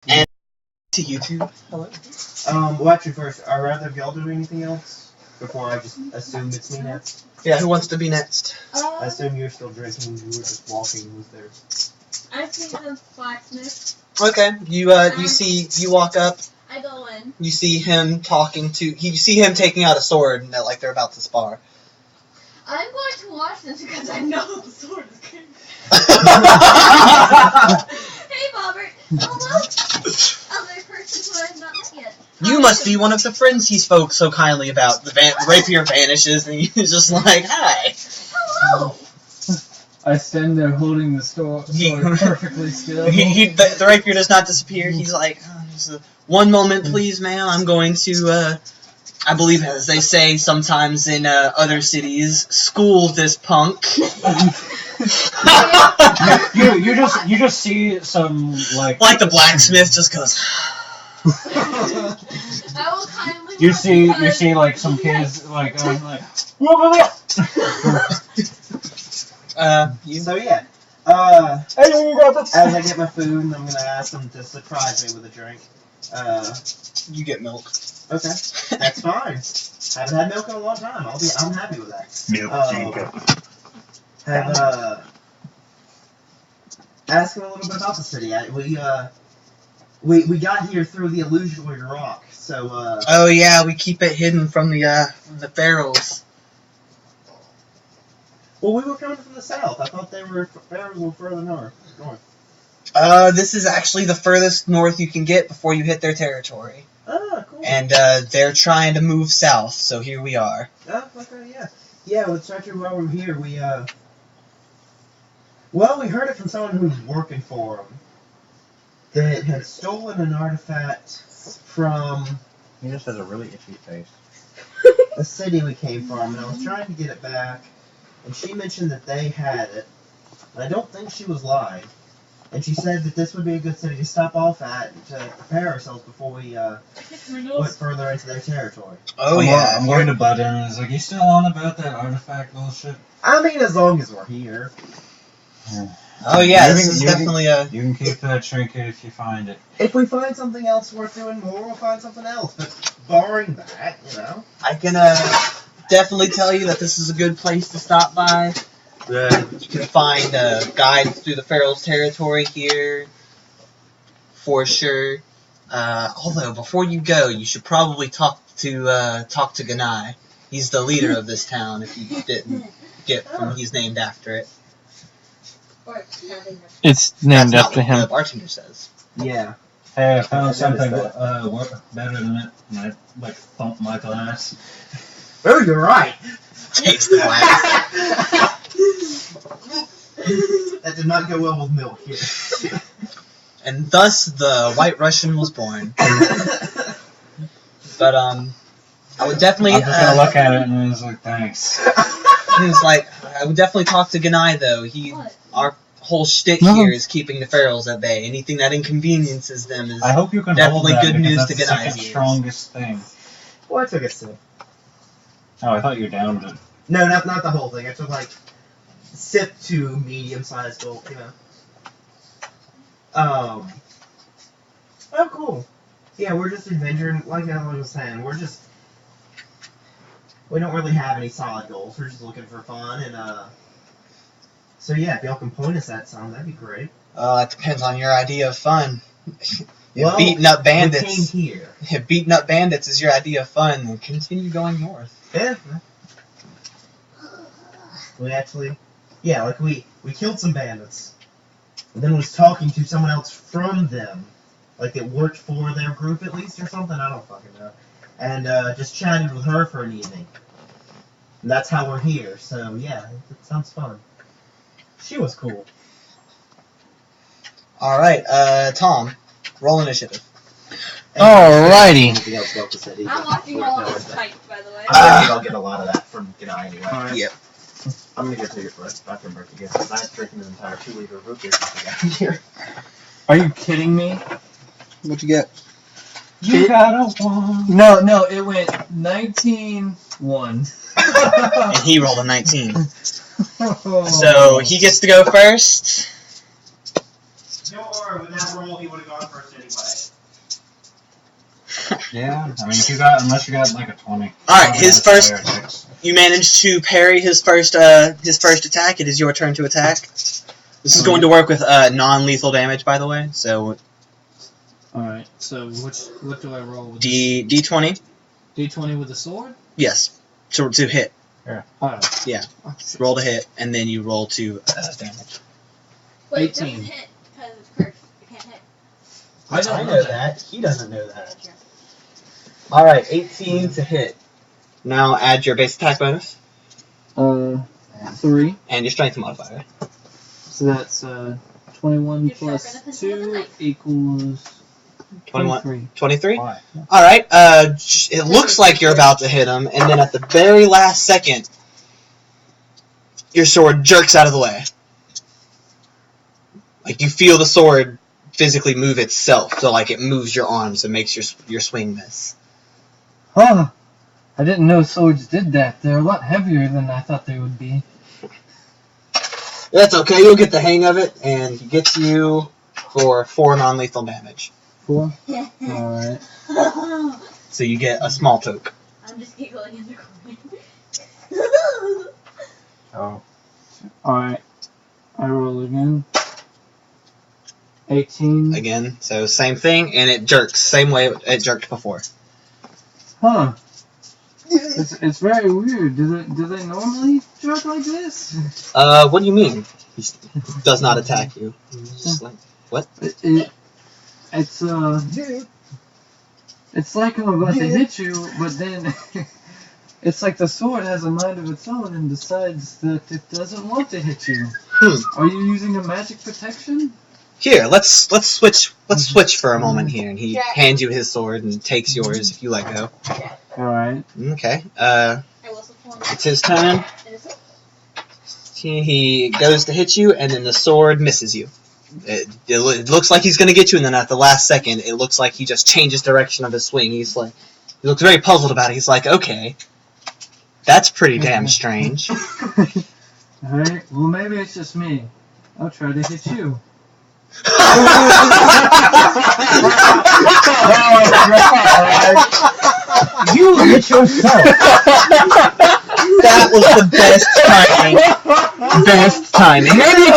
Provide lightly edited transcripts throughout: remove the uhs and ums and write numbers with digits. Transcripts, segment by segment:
And to YouTube. Hello. Well, actually, first, are either of y'all doing anything else before I just assume it's me next? Yeah, who wants to be next? I assume you're still drinking. You were just walking. Was there? I see the blacksmith. Okay, you walk up. I go in. You see him you see him taking out a sword and like they're about to spar. I'm going to watch this because I know the sword is good. Hey, Bobbert. Hello. Other person who I've not met yet. You must be one of the friends he spoke so kindly about. The rapier vanishes and he's just like, hi. Hello. I stand there holding the sword perfectly still. The rapier does not disappear. He's like, one moment, please, ma'am. I'm going to, I believe, as they say sometimes in other cities, school this punk. you just see some like the blacksmith just goes. I will kindly. You see like some kids like So yeah. As I get my food, I'm gonna ask them to surprise me with a drink. You get milk. Okay, that's fine. Haven't had milk in a long time. I'm happy with that. Ask them a little bit about the city. We got here through the illusory rock, so Oh yeah, we keep it hidden from the pharaohs. Well, we were coming from the south. I thought pharaohs were further north. This is actually the furthest north you can get before you hit their territory. Ah, cool. And they're trying to move south, so here we are. Oh, okay, yeah. Yeah, well, it's actually while we're here, we heard it from someone who's working for them that had stolen an artifact from... He just has a really itchy face. ...the city we came from, and I was trying to get it back, and she mentioned that they had it, and I don't think she was lying. And she said that this would be a good city to stop off at to prepare ourselves before we went further into their territory. Oh, yeah. I'm going to butt in and it's like, you still on about that artifact bullshit? I mean, as long as we're here. Oh, yeah, this is definitely a... You can keep that trinket if you find it. If we find something else worth doing more, we'll find something else. But barring that, I can definitely tell you that this is a good place to stop by. You can find guides through the Pharaoh's territory here, for sure. Although, before you go, you should probably talk to Ganai. He's the leader of this town, if you didn't get from he's named after it. It's named That's after not what him. the bartender says. Yeah. Hey, I found something better than it, and I thumped my glass. Oh, you're right. Takes the glass. That did not go well with milk here. And thus the White Russian was born. But I would definitely. I'm just gonna look at it and I was like, thanks. He was like, I would definitely talk to Ganai though. Our whole shtick here is keeping the pharaohs at bay. Anything that inconveniences them is I hope you can definitely hold that good news that's to the Ganai's second ears. strongest thing. Well, I took a sip. Oh, I thought you downed it. No, not the whole thing. I took sip to medium-sized gulp, Oh, cool. Yeah, we're just adventuring. Like I was saying, we don't really have any solid goals. We're just looking for fun, and so yeah, if y'all can point us at some, that'd be great. That depends on your idea of fun. Well, beating up bandits. We came here. If beating up bandits is your idea of fun, then continue going north. Yeah. We actually, we killed some bandits, and then was talking to someone else from them, like that worked for their group at least or something. I don't fucking know. And just chatted with her for an evening. And that's how we're here. So yeah, it sounds fun. She was cool. All right, Tom, roll initiative. Alrighty. Anything else about the city, I'm but watching we're all done of with this that. fight, by the way. I think I'll get a lot of that from Ganai anyway. Yep. I'm gonna go take it for a bathroom break again, because I'm drinking an entire 2-liter of root beer since I got here. Are you kidding me? What'd you get? You got a 1. No, it went 19-1. And he rolled a 19. So he gets to go first. No, or with that roll, he would have gone first anyway. Yeah, I mean, unless you got like a 20. Alright, you managed to parry his first attack. It is your turn to attack. This is going to work with non-lethal damage, by the way. So Alright, so what do I roll with D20. D20 with the sword? Yes. To hit. Yeah. Alright. Yeah. Roll to hit, and then you roll to damage. Wait, 18. it doesn't hit because it's cursed. It can't hit. I don't know that. He doesn't know that. Alright, 18 to hit. Now add your base attack bonus. 3. And your strength modifier. So that's 21 You're plus sharper than 2 knife. equals 21. 23. 23? Why? Alright, it looks like you're about to hit him, and then at the very last second, your sword jerks out of the way. Like, you feel the sword physically move itself, so like it moves your arms and makes your swing miss. Oh, I didn't know swords did that. They're a lot heavier than I thought they would be. That's okay, you'll get the hang of it, and he gets you for 4 non-lethal damage. 4? Alright. So you get a small toke. I'm just giggling in the corner. Oh. Alright. I roll again. 18. Again, so same thing, and it jerks, same way it jerked before. Huh. It's very weird. Do they normally jerk like this? What do you mean? He does not attack you. He's just like, what? It's like I'm about to hit you, but then it's like the sword has a mind of its own and decides that it doesn't want to hit you. Are you using a magic protection? Here, let's switch for a moment here, and he hands you his sword and takes yours if you let go. Alright. Okay. I will support It's his turn. it. He goes to hit you, and then the sword misses you. It looks like he's gonna get you, and then at the last second, it looks like he just changes direction of his swing. He looks very puzzled about it. He's like, okay, that's pretty damn strange. Alright, well maybe it's just me. I'll try to hit you. You hit yourself! That was the best timing. Best timing. Maybe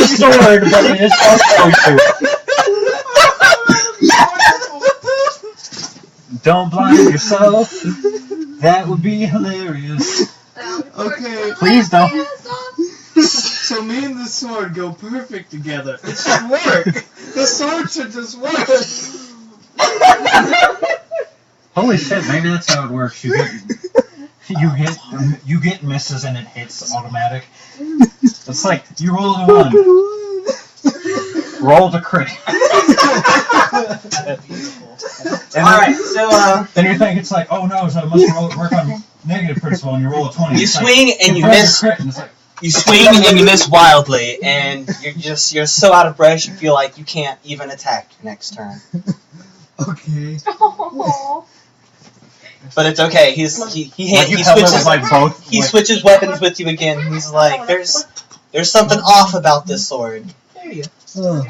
sword, but it is also Don't blind yourself. That would be hilarious. Okay. Please don't. So me and the sword go perfect together. It should work. The sword should just work. Holy shit, maybe that's how it works. You get misses and it hits automatic. It's like you roll a 1. Roll the crit. Alright, so then you think it's like, oh no, so I must work on negative principle, and you roll a 20. you swing and you miss. You swing and you miss wildly, and you're so out of breath you feel like you can't even attack next turn. Okay. But it's okay. He switches weapons with you again. He's like, there's something off about this sword.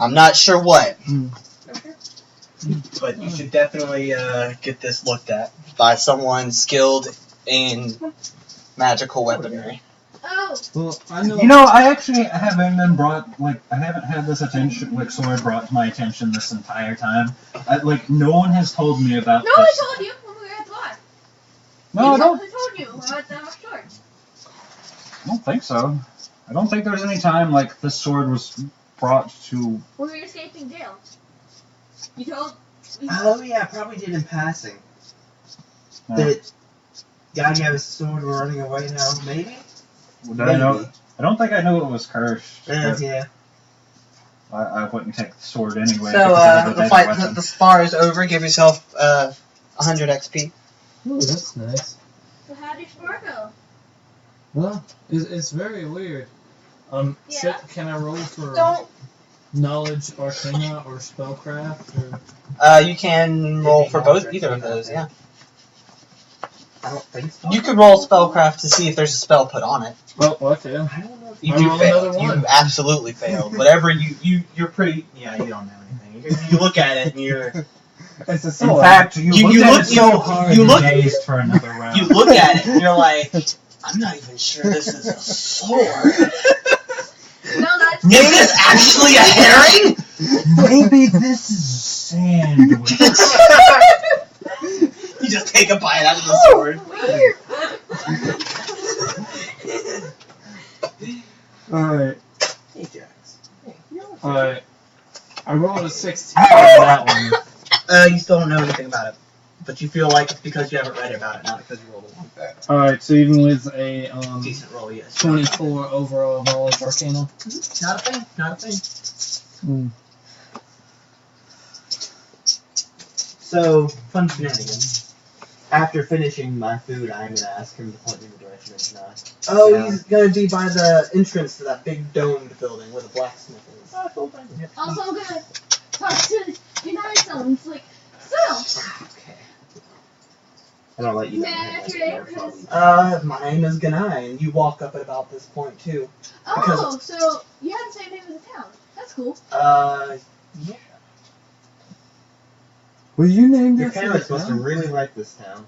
I'm not sure what, but you should definitely get this looked at by someone skilled in magical weaponry. Oh, Well, I know. You know, I actually haven't I haven't had this sword brought to my attention this entire time. No one has told me about no, this. I told you when we were at the bar. No, I don't. I told you about the sword. I don't think so. I don't think there was any time this sword was brought to. When we were escaping jail. You told. Oh yeah, probably did in passing. No. That guy have his sword running away now, maybe? Did I know? I don't think I knew it was cursed. Yeah. I wouldn't take the sword anyway. So because of the fight, the spar is over. Give yourself 100 XP. Oh, that's nice. So how did spar go? Well, it's very weird. Yeah. Can I roll for Don't. knowledge, arcana, or spellcraft? You can roll for either of those. Yeah. I don't think so. You could roll spellcraft to see if there's a spell put on it. Oh, I fail. I don't know. You I'll do roll fail. another one. You absolutely failed. Whatever you're pretty. Yeah, you don't know anything. You look at it and It's a In sword. fact, you You looked at look- it so you- hard you you look- gazed for another round. You look at it and you're like, I'm not even sure this is a sword. No, that's Is this actually a herring? Maybe this is a sandwich. You just take a bite out of the sword. Alright. Hey, Jax. Alright. I rolled a 16 on that one. You still don't know anything about it. But you feel like it's because you haven't read about it, not because you rolled a 1. Alright, so even with a Decent roll, yes. 24 overall knowledge arcana. Not a thing, not a thing. Mm. So, fun shenanigans. After finishing my food, I'm gonna ask him to point me in the direction of Janai. Oh, Yeah. he's gonna be by the entrance to that big domed building where the blacksmith is. Oh, cool, fine. Yep. Also, I'm gonna talk to United Someone. It's like, so, Okay. And I'll let you know. May I ask your name? 'Cause- My name is Ganai, and you walk up at about this point too. oh, so you have the same name as the town. That's cool. Yeah. Were you named Your after parents the must have town? really liked this town.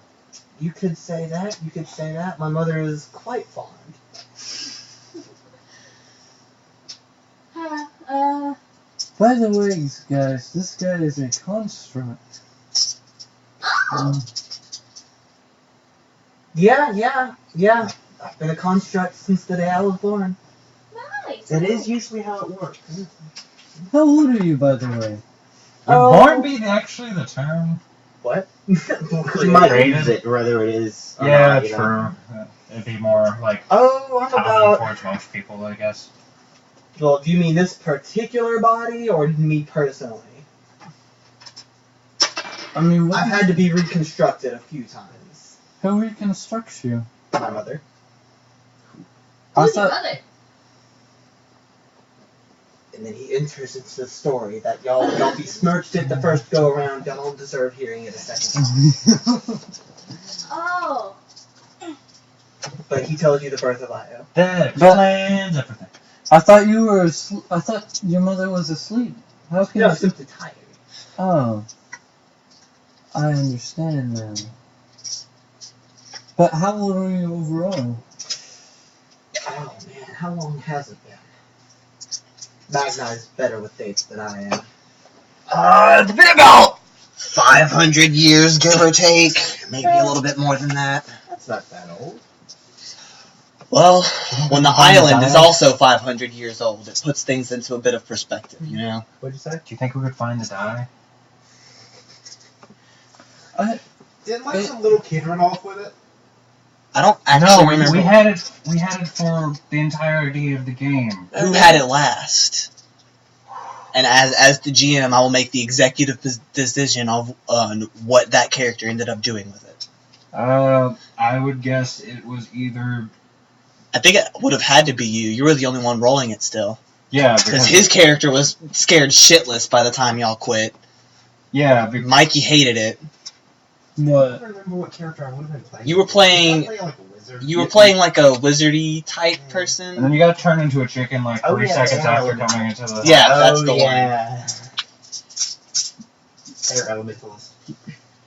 You could say that. You could say that. My mother is quite fond. By the way, guys, this guy is a construct. Oh, Yeah. I've been a construct since the day I was born. nice. That is usually how it works. How old are you, by the way? Would Oh. born be actually the term? What? You might use it, whether it is. Or Yeah, not, you know. true. It'd be more like Oh, I'm common about. towards most people, I guess. Well, do you mean this particular body or me personally? I mean, what I've had to be reconstructed a few times. who reconstructs you? My mother. I Who's your thought, mother? And then he enters into the story that y'all besmirched it the first go around. Y'all don't deserve hearing it a second time. Oh, But he tells you the birth of Io. That But- explains everything. I thought you were. I thought your mother was asleep. How can? No, simply tired. Oh, I understand now. But how old are you overall? Oh man, how long has it been? Magna is better with dates than I am. It's been about 500 years, give or take. Maybe a little bit more than that. That's not that old. Well, when the island is also 500 years old, it puts things into a bit of perspective, you know? What'd you say? Do you think we could find the die? Didn't like some little kid run off with it? I don't actually No, remember we had it. We had it for the entirety of the game. who had it last. And as the GM, I will make the executive decision of what that character ended up doing with it. I would guess it was either. I think it would have had to be you. You were the only one rolling it still. Yeah, Because his character was scared shitless by the time y'all quit. Yeah, because Mikey hated it. I What? don't remember what character I would have been playing. You were playing- Was I like a wizard? You were playing like a wizardy type and person. then you got turned into a chicken like Oh, 3 yeah, seconds yeah. after coming into the. Yeah, that's the one. yeah. Air elementalist.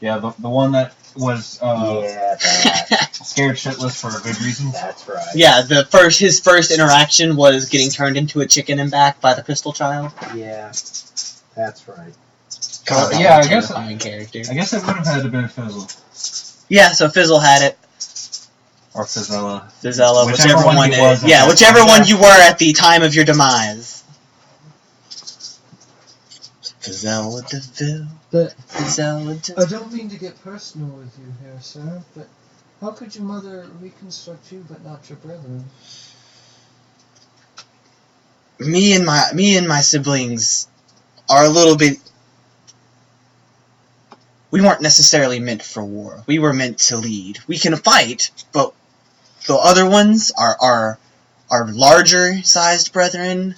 Yeah, the one that was Yeah, that. scared shitless for a good reason. That's right. Yeah, his first interaction was getting turned into a chicken and back by the Crystal Child. Yeah, that's right. God, that yeah, was I a guess- terrifying character. I guess it would have had to been Fizzle Yeah, so Fizzle had it. or Fizzella. Fizzella, Whichever whichever one one. he was at Yeah, that whichever time. one you were at the time of your demise. Fizzella DeVille. But Fizzella I don't mean to get personal with you here, sir. But how could your mother reconstruct you, but not your brother? Me and my siblings are a little bit. We weren't necessarily meant for war. We were meant to lead. We can fight, but the other ones are larger sized brethren.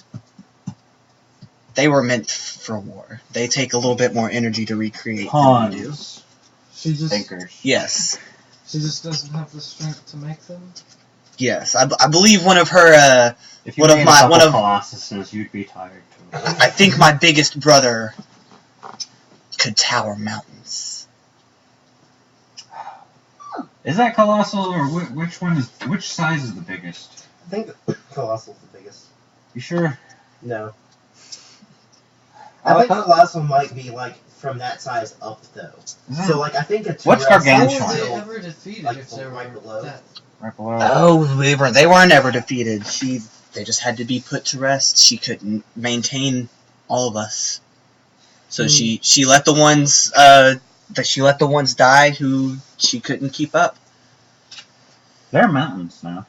They were meant for war. They take a little bit more energy to recreate than we do. Pawns. She just Thinkers. Yes, she just doesn't have the strength to make them. yes. I believe one of her. If you One of made a my- couple one of- Colossuses, you'd be tired too. I think my biggest brother could tower mountains. Is that colossal, or which size is the biggest? I think Colossal's the biggest. You sure? No. I think Colossal might be like from that size up though. So like I think a What's T-Rex How gargantuan? were is they still, ever defeated like, if they were right below. that? Right below. Oh, they weren't ever defeated. They just had to be put to rest. She couldn't maintain all of us. So she let the ones die who she couldn't keep up. They're mountains now.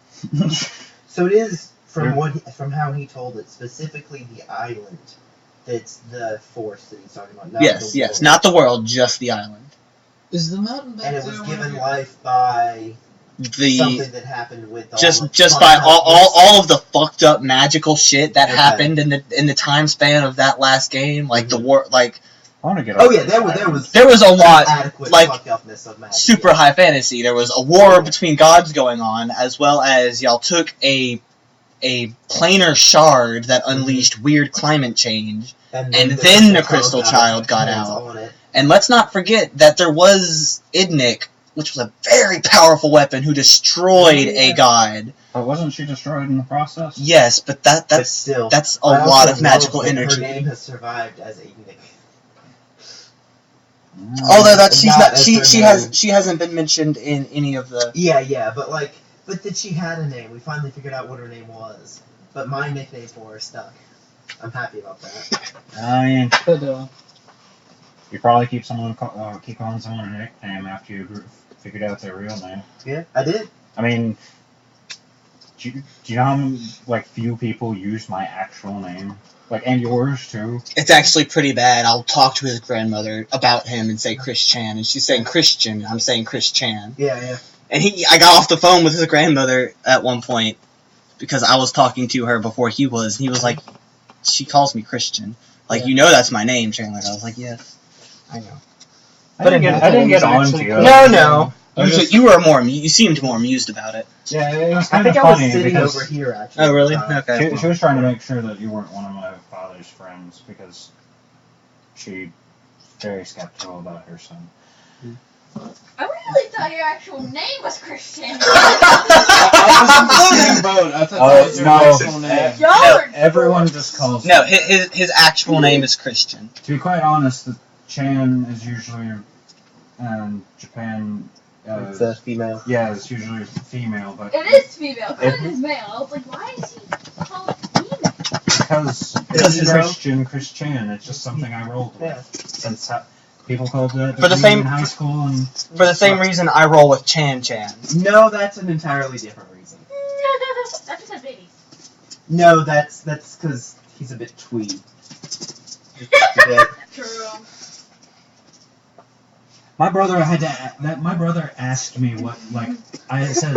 So it is from how he told it, specifically the island that's the force that he's talking about. Not Yes, the yes, world. not the world, just the island. Is the mountain back And it there? was where given you- life by The something that happened with all just the by fun all of the fucked up magical shit that Okay. happened in the time span of that last game, like the war, like I want to get. Oh off yeah, this there island. was a lot, adequate like, fucked upness of magic. super high fantasy. There was a war between gods going on, as well as y'all took a planar shard that unleashed weird climate change. and then the Crystal Child got hands out. on it. And let's not forget that there was Idnik, which was a very powerful weapon who destroyed a god. But wasn't she destroyed in the process? Yes, but But that's still, that's a I also lot of love magical that energy. Her name has survived as Ignik. Although that she's Not not as she her name. she hasn't been mentioned in any of the. Yeah, but that she had a name. We finally figured out what her name was. But my nickname for her stuck. I'm happy about that. I mean, But, you probably keep calling someone a nickname after you figured out their real name. Yeah, I did. I mean, do you know how many, few people use my actual name? And yours too? It's actually pretty bad. I'll talk to his grandmother about him and say Chris Chan, and she's saying Christian. I'm saying Chris Chan. Yeah. And I got off the phone with his grandmother at one point because I was talking to her before he was. And he was like, she calls me Christian. You know that's my name, Chandler. I was like, yes, I know. I didn't get on to you. No. I was just- You seemed more amused about it. Yeah, it was I kind of think I was funny sitting because over here actually. Oh, really? at the time. Okay. she was trying to make sure that you weren't one of my father's friends because she's very skeptical about her son. I really thought your actual name was Christian. I thought that was your actual name. Y'all are Everyone just calls. No, his actual name is Christian. To be quite honest, the Chan is usually in Japan. It's a female. Yeah, it's usually female, but It is female. Chris is male. I was like, why is he called female? because Because it's Christian, it's just something I rolled with. Yeah. Since people called it For the same- in high school and For the same reason I roll with Chan. No, that's an entirely different reason. That's just a baby. No, that's because he's a bit twee. Just a bit. True. my brother asked me what I said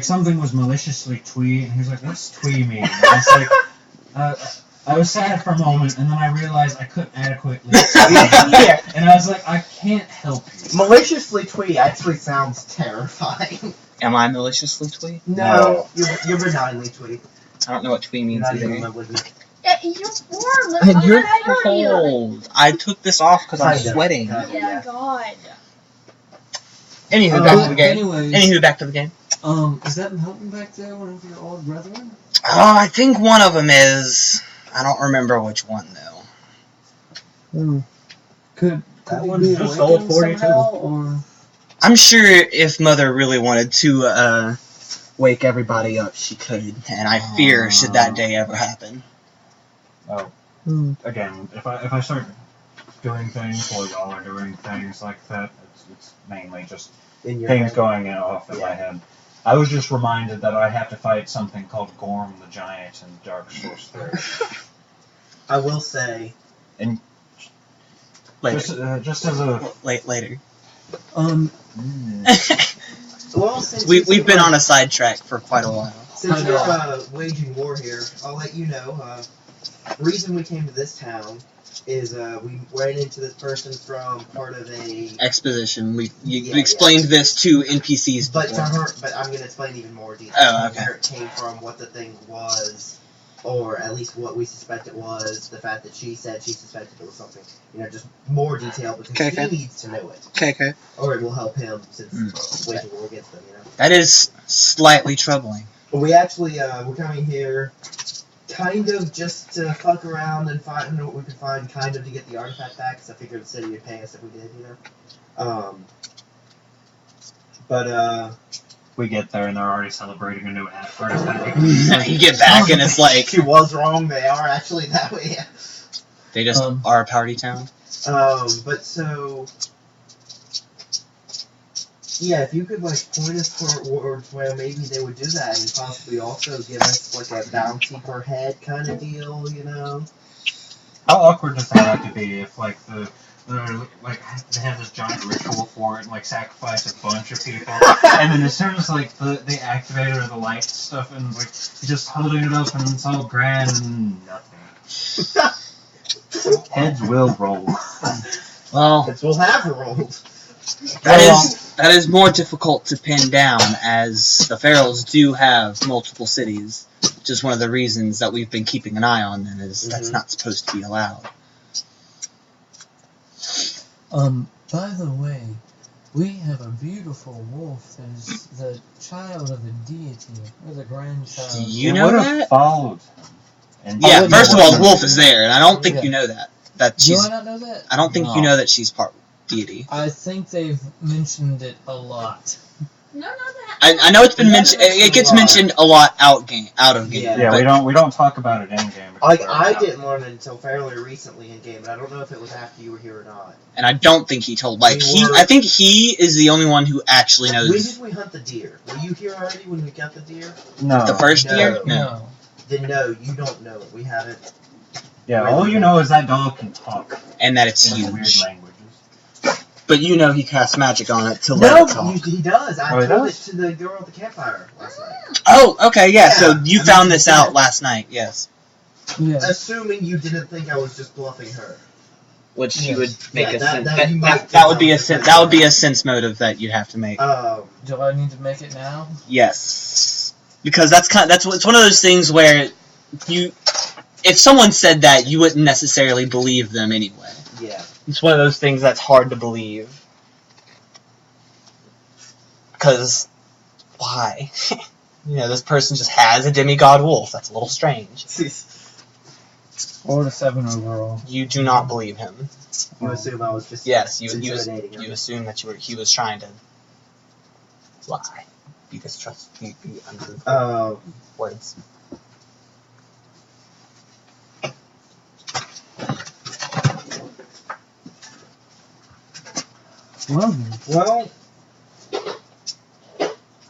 something was maliciously twee, and he was like, "What's twee mean?" And I was like, I was sad for a moment, and then I realized I couldn't adequately Yeah. and I was like, I can't help you. Maliciously twee actually sounds terrifying. Am I maliciously twee? No, you're benignly twee. I don't know what twee You're means not even either. malignant. Yeah, you're warm. Let's You're not hurt you. cold. I took this off because I'm Kinda. sweating. Yeah, God. Anywho, back to the game. Anyways, Anywho, back to the game. is that mountain back there one of your old brethren? I think one of them is. I don't remember which one though. Could That he one's be just awakened old 42. somehow, or I'm sure if Mother really wanted to wake everybody up, she could. And I fear should that day ever happen. Again, if I start doing things while y'all are doing things like that, it's mainly just In your things head. going off in my head. I was just reminded that I have to fight something called Gorm the Giant in Dark Souls 3. I will say, Later. Just as a Later. well, since We've been on a sidetrack for quite a while. Since we're waging war here, I'll let you know. The reason we came to this town is we ran into this person from part of a. Exposition. We Yeah, explained this to NPCs But to before. her, but I'm gonna explain even more detail. Oh, okay. Where it came from, what the thing was, or at least what we suspect it was, the fact that she said she suspected it was something, just more detail, because he needs to know it. Okay. Or it will help him, since waging war against them, That is slightly troubling. But we actually, we're coming here kind of just to fuck around and find what we could find, kind of to get the artifact back, because I figured the city would pay us if we did, We get there and they're already celebrating a new artifact. You get back and it's like... She was wrong, they are actually that way. They just are a party town. But so... Yeah, if you could, point us towards where maybe they would do that, and possibly also give us, a bounty per head kind of deal, How awkward does that have to be if, they have this giant ritual for it and, sacrifice a bunch of people, and then as soon as, the activator of the light stuff, and, you're just holding it up and it's all grand and nothing. Heads will roll. Well... Heads will have rolled. That is more difficult to pin down, as the Pharaohs do have multiple cities. Just one of the reasons that we've been keeping an eye on them is that's not supposed to be allowed. By the way, we have a beautiful wolf that is the child of the deity, or the grandchild. Do you know that? Followed him. Yeah, first of all, the wolf is there, and I don't think you know that. Do I not know that? I don't think you know that she's part deity. I think they've mentioned it a lot. No, I know it's been mentioned. It gets mentioned a lot out of game. Yeah, we don't talk about it in game. I didn't learn it until fairly recently in game, and I don't know if it was after you were here or not. And I don't think he told. I think he is the only one who actually knows. When did we hunt the deer? Were you here already when we got the deer? No. The first deer? No. Then no, you don't know it. We haven't. Yeah, all you know is that dog can talk. And that it's in huge. Weird languages. But you know he casts magic on it to No, let it talk. he does. I told does? it to the girl at the campfire last night. Oh, okay, yeah. So you I found mean, this out last night, yes. Yeah. Assuming you didn't think I was just bluffing her. Which you would make Yeah, a that- sense. that you might That would be a think that would be a sense motive that you'd have to make. Do I need to make it now? Yes, because it's one of those things where if someone said that, you wouldn't necessarily believe them anyway. Yeah. It's one of those things that's hard to believe. Because, why? This person just has a demigod wolf. That's a little strange. 4 to 7 overall. You do not believe him. You assume I was just You him. assume that he was trying to lie. Be distrustful. Be untruthful. Words. Well,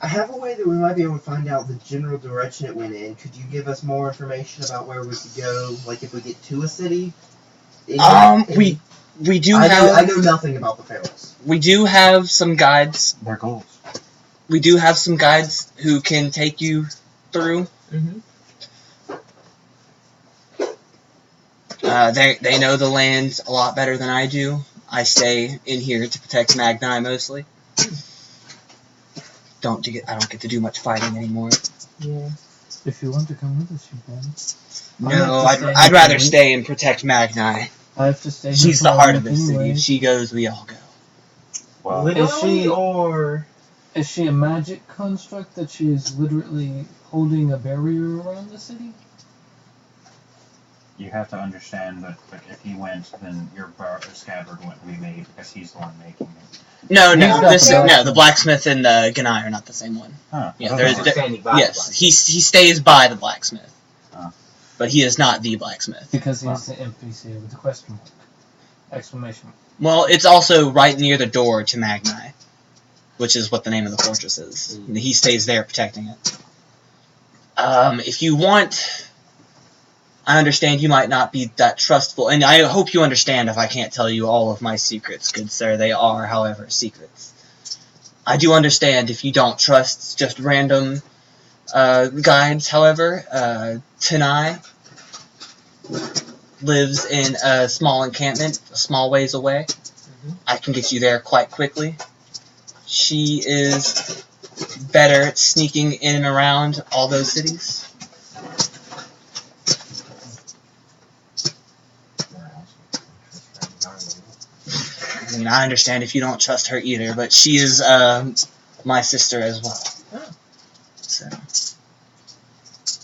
I have a way that we might be able to find out the general direction it went in. Could you give us more information about where we could go, if we get to a city? We do I have... know nothing about the Pharaohs. We do have some guides. Their goals. We do have some guides who can take you through. Mm-hmm. They know the land a lot better than I do. I stay in here to protect Magni mostly. I don't get to do much fighting anymore. Yeah. If you want to come with us, you can. No, I'd rather stay and protect Magni. I have to stay here. She's the for heart a of week this city. anyway. If she goes, we all go. Well, Literally, or... Is she a magic construct that she is literally holding a barrier around the city? you have to understand that if he went, then your scabbard wouldn't be made because he's the one making it. No, the blacksmith and the Ganai are not the same one. Huh. Yeah, Yes. he stays by the blacksmith, Oh. but he is not the blacksmith. Because he's the NPC with the question mark. Exclamation mark. Well, it's also right near the door to Magni, which is what the name of the fortress is. And he stays there protecting it. If you want... I understand you might not be that trustful, and I hope you understand if I can't tell you all of my secrets, good sir. They are, however, secrets. I do understand if you don't trust just random guides, however. Tanai lives in a small encampment, a small ways away. I can get you there quite quickly. She is better at sneaking in and around all those cities. I mean, I understand if you don't trust her either, but she is my sister as well. Oh. So.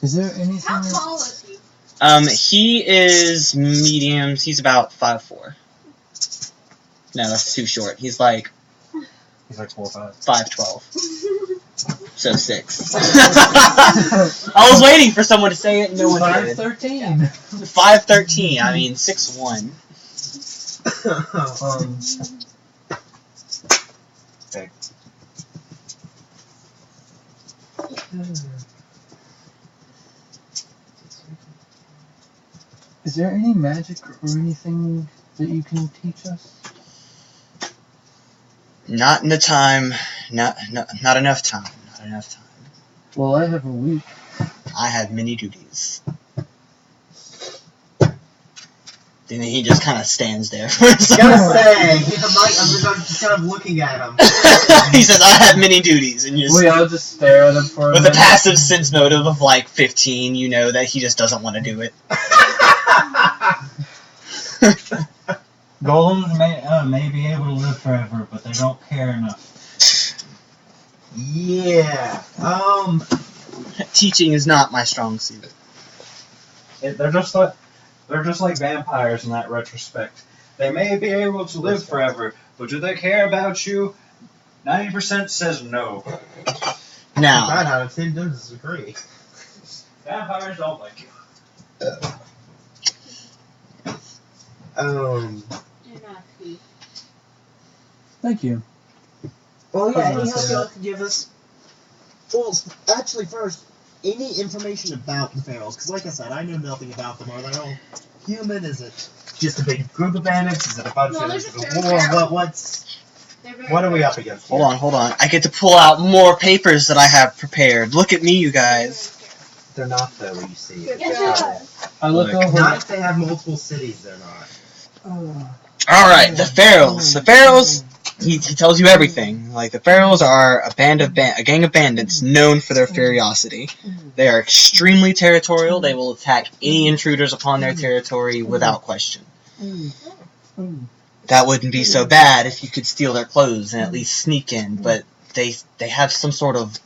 Is there anything? How that- tall is he? He is medium. He's about 5'4". No, that's too short. He's like He's like 4 or 5. 5'12". So 6. I was waiting for someone to say it and no one did. 5'13". 5'13". I mean 6'1". Big. Is there any magic or anything that you can teach us? Not in the time. Not enough time. Not enough time. Well, I have a week. I have many duties. Then he just kind of stands there for a I second. gotta say, I'm just kind of looking at him. He says, I have many duties, and you just, We all just stare at him for a with a minute. passive sense motive of like 15, you know that he just doesn't want to do it. Golems may be able to live forever, but they don't care enough. Yeah. Teaching is not my strong suit. They're just like vampires in that retrospect. They may be able to live forever, but do they care about you? 90% says no. Now, 9 out of 10 does agree. Vampires don't like you. Do not speak. Thank you. Well, yeah, I was any gonna help say y'all could give us? Well, actually, first, any information about the Pharaohs? Because, like I said, I know nothing about them. Are they all human? Is it just a big group of bandits? Is it a bunch No, of they're just a very war? feral. They're very What are we feral. up against? hold on. I get to pull out more papers that I have prepared. Look at me, you guys. They're not though. You see. Yes, it I look Look. over. Not if they have multiple cities. They're not. Alright, the Pharaohs. The Pharaohs, he tells you everything. Like, the Pharaohs are a gang of bandits known for their ferocity. They are extremely territorial. They will attack any intruders upon their territory without question. That wouldn't be so bad if you could steal their clothes and at least sneak in, but they have some sort of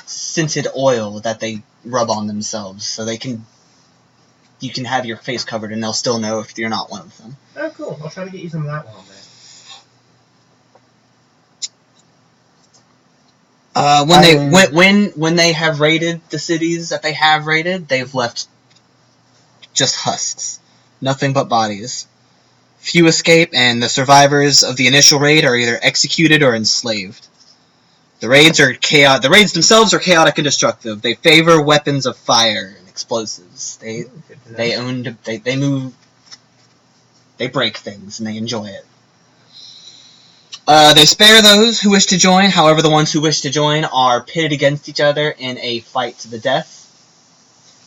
scented oil that they rub on themselves, so you can have your face covered and they'll still know if you're not one of them. Oh, cool. I'll try to get you some of that one then. When they have raided the cities that they have raided, they've left just husks, nothing but bodies. Few escape, and the survivors of the initial raid are either executed or enslaved. The raids themselves are chaotic and destructive. They favor weapons of fire and explosives. They move. They break things and they enjoy it. They spare those who wish to join. However, the ones who wish to join are pitted against each other in a fight to the death.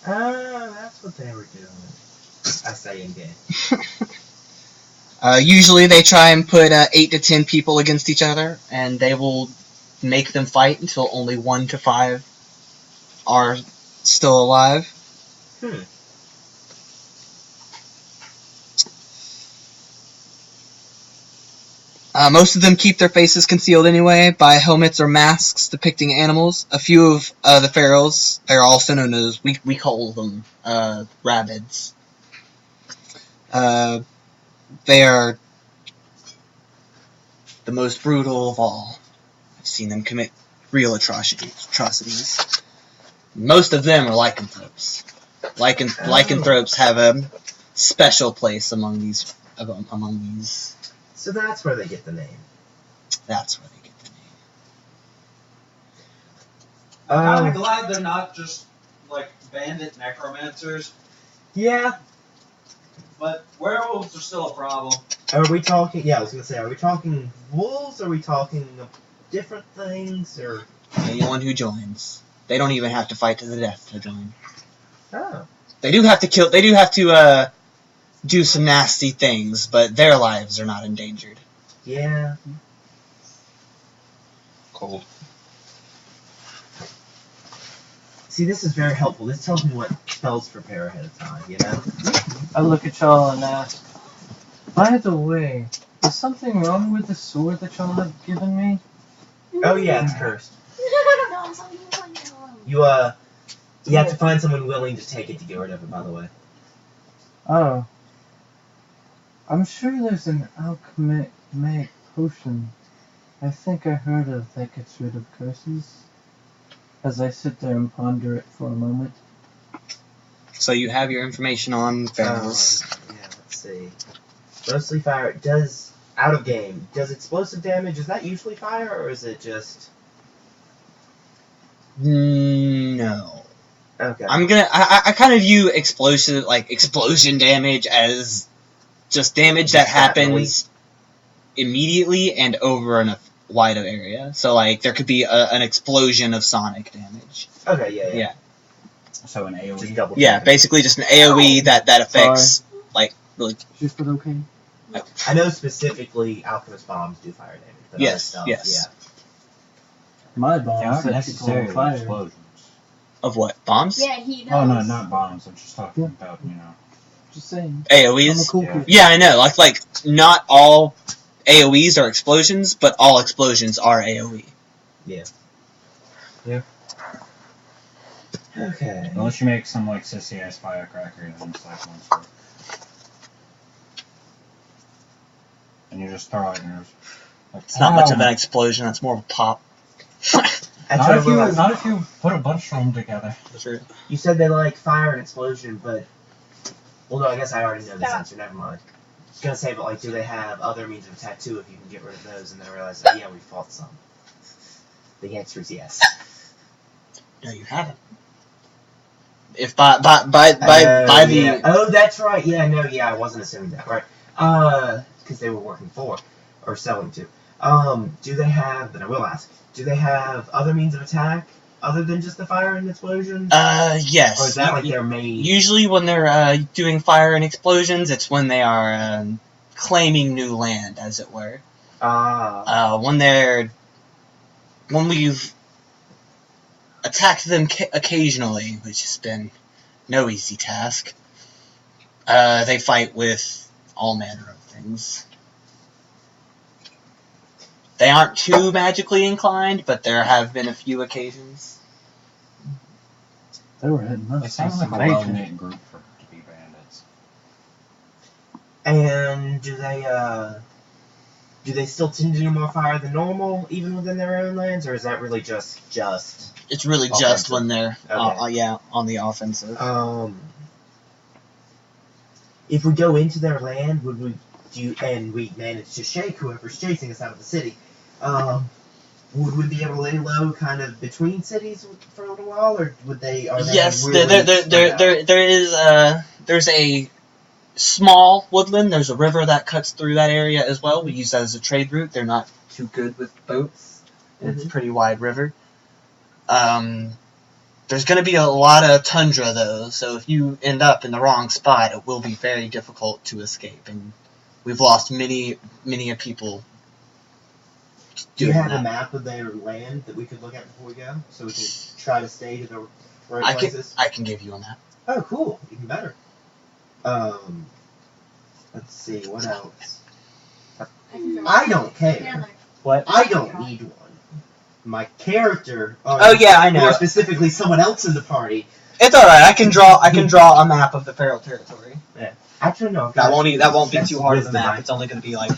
That's what they were doing. I say in game. Usually they try and put 8 to 10 people against each other, and they will make them fight until only 1 to 5 are still alive. Most of them keep their faces concealed anyway by helmets or masks depicting animals. A few of the pharaohs, they're also known as, we call them rabbits. They are the most brutal of all. I've seen them commit real atrocities. Most of them are lycanthropes. Lycanthropes have a special place among these. So that's where they get the name. That's where they get the name. I'm kind of glad they're not just like bandit necromancers, Yeah. but werewolves are still a problem. Are we talking? Yeah, I was gonna say, are we talking wolves? Are we talking different things? Or Anyone who joins, they don't even have to fight to the death to join. oh, They do have to kill. They do have to do some nasty things, but their lives are not endangered. yeah. Cold. See, this is very helpful. This tells me what spells to prepare ahead of time. You know. I look at y'all and ask, by the way, Is something wrong with the sword that y'all have given me? Oh yeah, it's cursed. No, so you want to know. You have to find someone willing to take it to get rid of it, by the way. Oh. I'm sure there's an alchemic potion I think I heard of that gets rid of curses. As I sit there and ponder it for a moment. So you have your information on Ferals. Yeah, let's see. Mostly fire. Does out of game? Does explosive damage? Is that usually fire, or is it just? No. Okay. I kind of view explosion damage as just damage that happens immediately and over a wider area. So like there could be an explosion of sonic damage. Okay. Yeah. Yeah. So an AoE. Just double. Yeah, basically just an AoE that affects really. Is it okay? I know specifically alchemist bombs do fire damage. But other Yes, stuff, yes. My They bomb aren't set people on necessarily fire. explosions. Of what? Bombs? Yeah, he knows. Oh no, not bombs. I'm just talking about, Just saying. I'm a AoEs? cool Yeah. kid. Yeah, I know. Like not all AoEs are explosions, but all explosions are AoE. Okay. Unless you make some like sissy ass firecracker, then it's like one sword. And you just throw it and there's like, It's not much of an explosion. That's more of a pop. Not if you put a bunch of them together. You said they like fire and explosion, but well, no, I guess I already know this answer. Never mind. I was gonna say, but like, do they have other means of attack too? If you can get rid of those, and then I realized, oh, yeah, we fought some. The answer is yes. No, you haven't. If by the Yeah. Oh, that's right. Yeah, no, yeah, I wasn't assuming that. Right. Because they were working for or selling to. Do they have? Then I will ask. Do they have other means of attack other than just the fire and explosions? yes. Or is that like their main? Usually when they're doing fire and explosions, it's when they are claiming new land, as it were. When we've attacked them occasionally, which has been no easy task, they fight with all manner of things. They aren't too magically inclined, but there have been a few occasions. They were hitting us. It sounds like a Major. well-knit group to be bandits. And do they still tend to do more fire than normal, even within their own lands, or is that really just? It's really just Offensive. when they're Okay. on the offensive. If we go into their land, and we manage to shake whoever's chasing us out of the city, would we be able to lay low, kind of between cities for a little while, or would they? Are they Yes, really spread out? there's a small woodland. There's a river that cuts through that area as well. We use that as a trade route. They're not too good with boats. It's a pretty wide river. There's going to be a lot of tundra though, so if you end up in the wrong spot, it will be very difficult to escape. And we've lost many a people. Do you doing have that. a map of their land that we could look at before we go, so we can try to stay to the right I places? can give you a map. Oh, cool. Even better. Let's see, what else? I don't care. What? I don't need one. My character, Oh yeah, I know. more specifically someone else in the party. It's all right. I can draw a map of the feral territory. Actually, no. That won't be That's too hard of a wisdom, map. right? It's only going to be like.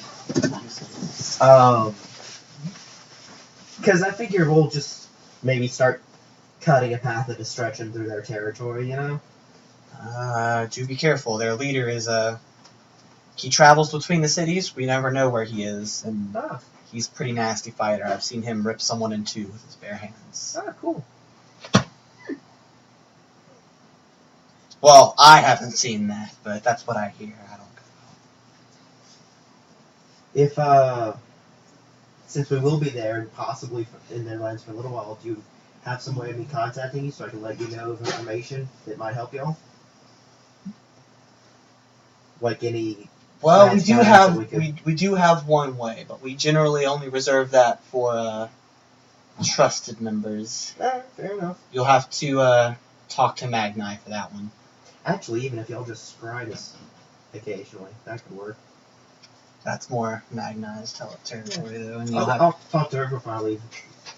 Because I figure we'll just maybe start cutting a path that is stretching through their territory, you know? Do be careful. Their leader is he travels between the cities. We never know where he is, and he's a pretty nasty fighter. I've seen him rip someone in two with his bare hands. Cool. Well, I haven't seen that, but that's what I hear. I don't know. If, since we will be there and possibly in their lands for a little while, do you have some way of me contacting you so I can let you know of information that might help y'all? Like any... Well, last we do time have that we we do have one way, but we generally only reserve that for trusted members. Fair enough. You'll have to talk to Magni for that one. Actually, even if y'all just scry us occasionally, that could work. That's more Magna's territory, though. And you'll I'll talk to her before I leave.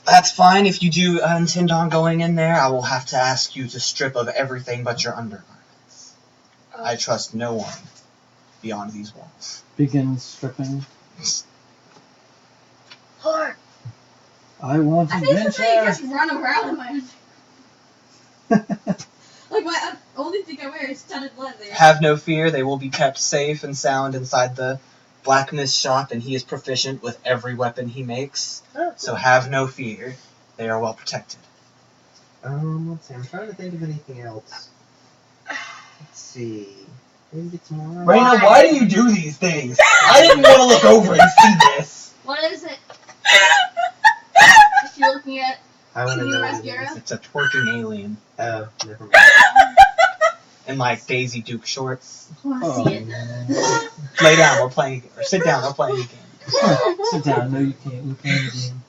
That's fine. If you do intend on going in there, I will have to ask you to strip of everything but your undergarments. I trust no one beyond these walls. Begin stripping. Hard. I want I basically adventure. just run around in my underwear. Like, my only thing I wear is studded leather. Have no fear. They will be kept safe and sound inside the blacksmith shop, and he is proficient with every weapon he makes. So have no fear. They are well protected. Let's see. I'm trying to think of anything else. Let's see. Maybe get some more. Raina, why do you do these things? I didn't want to look over and see this. What is it? Is she looking at I want to Queen know what it Mascara? is. It's a twerking alien Oh, never mind. in like Daisy Duke shorts. I want to Oh, see it. man. Lay down. We're playing. Or sit down. We're playing a game. Sit down. No, you can't. We can't again.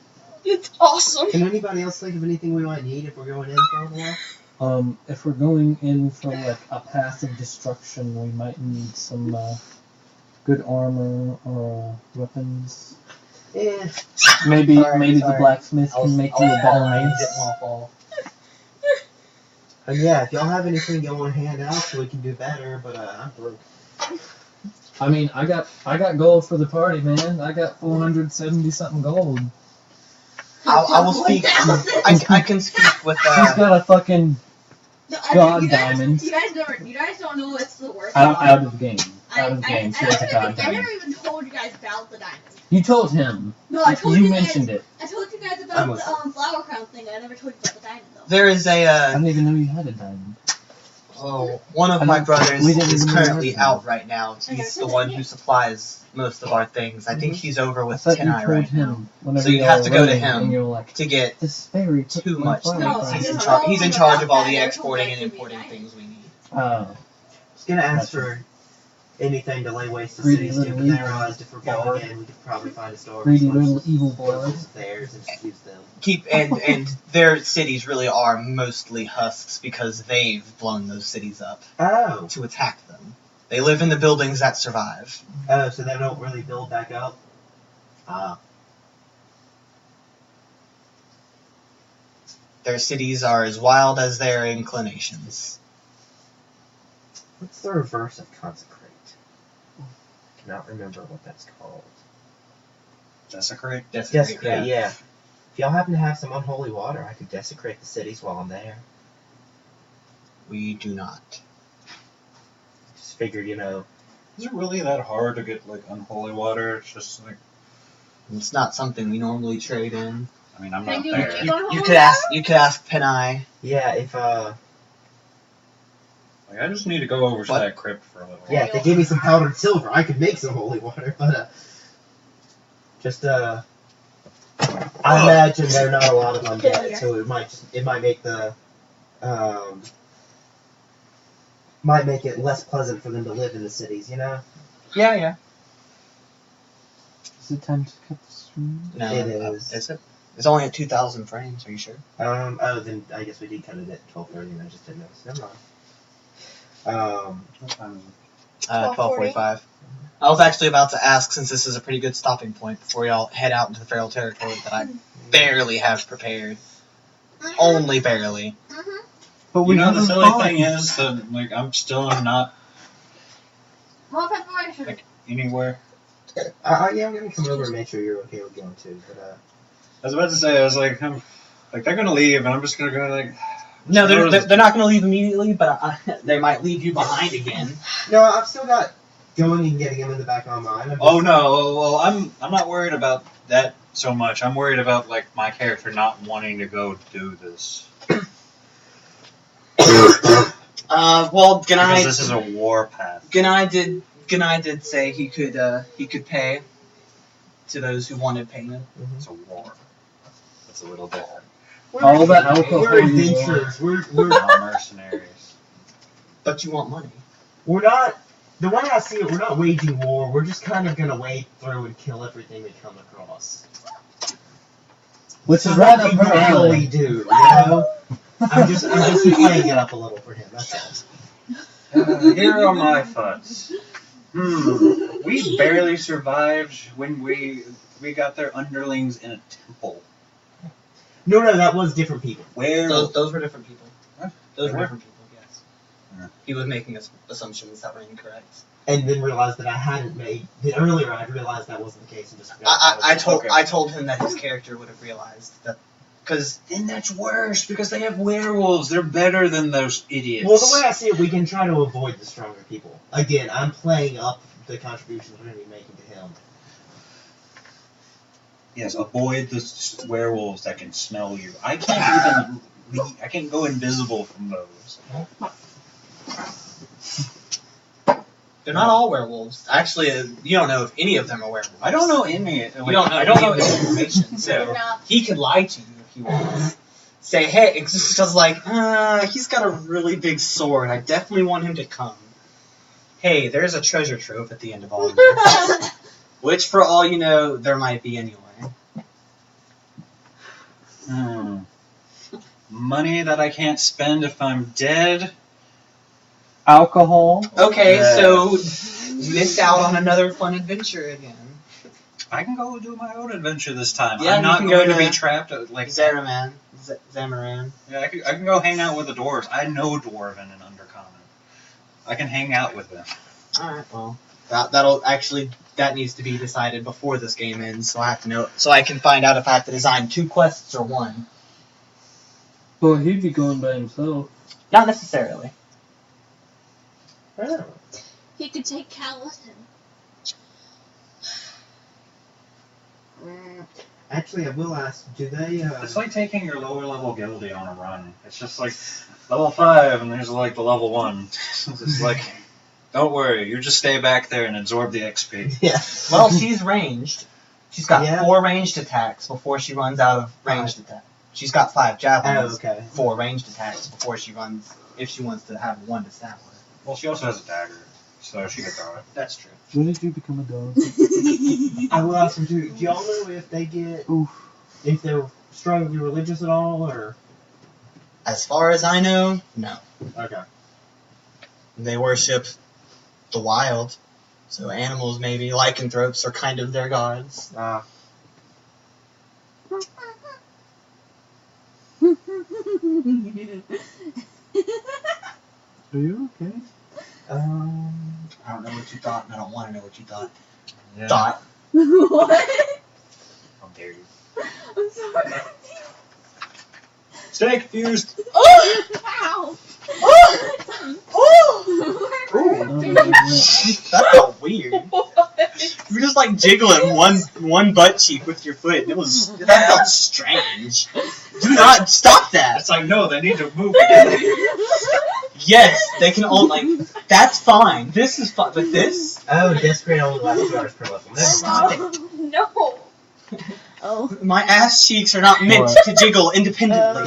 It's awesome. Can anybody else think of anything we might need if we're going in for a while? If we're going in for like a path of destruction, we might need some good armor or weapons. Yeah. Maybe Sorry. the blacksmith can make you a better mace. fall. Yeah, if y'all have anything you want to hand out so we can do better, but I'm broke. I mean, I got gold for the party, man. I got 470 something gold. I will speak. I can speak with. He's got a fucking No, God you guys, diamond. You guys don't know what's the worst. out of the game. Out of the game. She has a god I diamond. never even told you guys about the diamond. You told him. No, I told You you mentioned guys, it. I told you guys I about was- the flower crown thing. I never told you about the diamond though. There is I a. didn't even know you had a diamond. One of my brothers We didn't is even know currently that. out right now. He's the one who supplies most of our things. I think he's over I with thought you Tenai told right now. him whenever So you y'all have were to go to running, him and you're like, to get this fairy took too my much flower No, things. I He's in, didn't he's in know charge of all about the that. exporting and I told importing you things we need. oh. I was gonna ask for anything to lay waste to Greedy cities too, but little then I realized if we're going in, we could probably find a store Greedy with little evil boy. of theirs and just use them. And their cities really are mostly husks because they've blown those cities up Oh. to attack them. They live in the buildings that survive. Oh, so they don't really build back up? Ah. Their cities are as wild as their inclinations. What's the reverse of consecrate? Cannot remember what that's called. Desecrate. Desecrate, yeah. If y'all happen to have some unholy water, I could desecrate the cities while I'm there. We do not. Just figured, you know. Is it really that hard to get like unholy water? It's just like, It's not something we normally trade in. I mean, I'm Can not you there. make You unholy could ask Penai. Yeah, if Like, I just need to go over to What? that crypt for a little. yeah, if they gave me some powdered silver, I could make some holy water, but I imagine there are not a lot of undead, so it might make the might make it less pleasant for them to live in the cities, you know? Yeah. Is it time to cut the stream? No, It is. Is it? It's only at 2,000 frames. Are you sure? Oh, then I guess we did cut it at 12:30, and I just didn't notice. Never mind. What time is it? 12:45. I was actually about to ask, since this is a pretty good stopping point before y'all head out into the feral territory that I barely have prepared. Only barely. But You know, the haven't silly fought. thing is that like I'm still not More preparation. Like- anywhere. Yeah, I'm gonna come over and make sure you're okay with going too. But I was about to say, I was like, they're gonna leave, and I'm just gonna go like. No, they're not going to leave immediately, but they might leave you behind again. no, I've still got going and getting him in the back on mine. I'm just, Oh no! Well, I'm not worried about that so much. I'm worried about like my character not wanting to go do this Well, because this is a war path. Ganai did say he could pay to those who wanted payment. It's a war. It's a little different. All the alcohol. We're adventurers. We're Not mercenaries. But you want money. we're not. The way I see it, we're not waging war. We're just kind of gonna wade through and kill everything we come across. Which So is what right we up her usually alley. do, you know? I'm just playing it up a little for him. That's all. Here are my thoughts. We barely survived when we got their underlings in a temple. No, that was different people. Where? Those were different people. What? Those were Were? different people, yes. Yeah. He was making assumptions that were incorrect. And then realized that I hadn't made. Earlier, I realized that wasn't the case and just forgot. I told him that his character would have realized that. Because Then that's worse because they have werewolves. They're better than those idiots. Well, the way I see it, we can try to avoid the stronger people. Again, I'm playing up the contributions we're going to be making to him. Yes, avoid the werewolves that can smell you. I can't even. I can't go invisible from those. they're not all werewolves. Actually, you don't know if any of them are werewolves. I don't know any. You don't know I don't know any of the information. They're So not. he can lie to you if he wants. Say, hey, it's just like, he's got a really big sword. I definitely want him to come. Hey, there's a treasure trove at the end of all of this. Which, for all you know, there might be anyway. Money that I can't spend if I'm dead. Alcohol. Okay, Yeah. so missed out on another fun adventure again. I can go do my own adventure this time. Yeah, I'm you not can going go to be to trapped like Zamaran. Zamaran. Yeah, I can go hang out with the dwarves. I know Dwarven and Undercommon. I can hang out with them. Alright, well. That needs to be decided before this game ends, so I have to know, so I can find out if I have to design 2 quests or 1. Well, he'd be going by himself. Not necessarily. Oh. He could take Cal with him. Actually, I will ask, do they, It's like taking your lower level guildie on a run. It's just like level 5 and there's like the level 1. It's like, don't worry, you just stay back there and absorb the XP. yeah. Well, she's ranged. She's got Yeah. 4 ranged attacks before she runs out of ranged attack. She's got 5 javelins, Oh, okay. 4 ranged attacks before she runs, if she wants to have 1 to stab with. Well, she also has a dagger, so she can throw it. That's true. When did you become a dog? I will ask them too. Do y'all know if they get, Oof. if they're strongly religious at all, or? As far as I know, no. Okay. They worship the wild. So animals, maybe. Lycanthropes are kind of their gods. Are you okay? I don't know what you thought, and I don't want to know what you thought. Yeah. Thought. What? How dare you. I'm sorry. Stay confused. Oh! Ow! That felt weird. You were just like jiggling one butt cheek with your foot. That felt strange. Do not stop that. It's like, no, they need to move again. Yes, they can only. That's fine. This is fine, but this. Oh, Desperate only lasts 2 hours per level. Never mind. No. Oh. My ass cheeks are not meant to jiggle independently.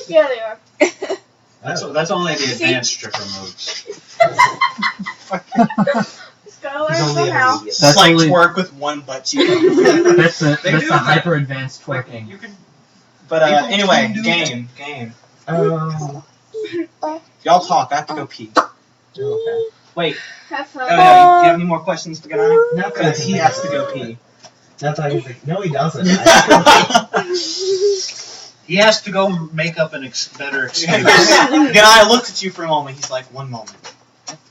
Yeah, they are. That's only the advanced stripper moves. Just gotta learn He's only somehow. a medium. Just like only- twerk with one butt cheek. That's the They do that. hyper advanced twerking. You can. But People anyway, can do game. Oh. Y'all talk. I have to go pee. Okay. Wait. Have fun. Oh yeah. Do you have any more questions for Ganai? No, Because he has to go pee. That's how you think. No, he doesn't. He has to go make up better excuse. Ganai looks at you for a moment. He's like, 1 moment.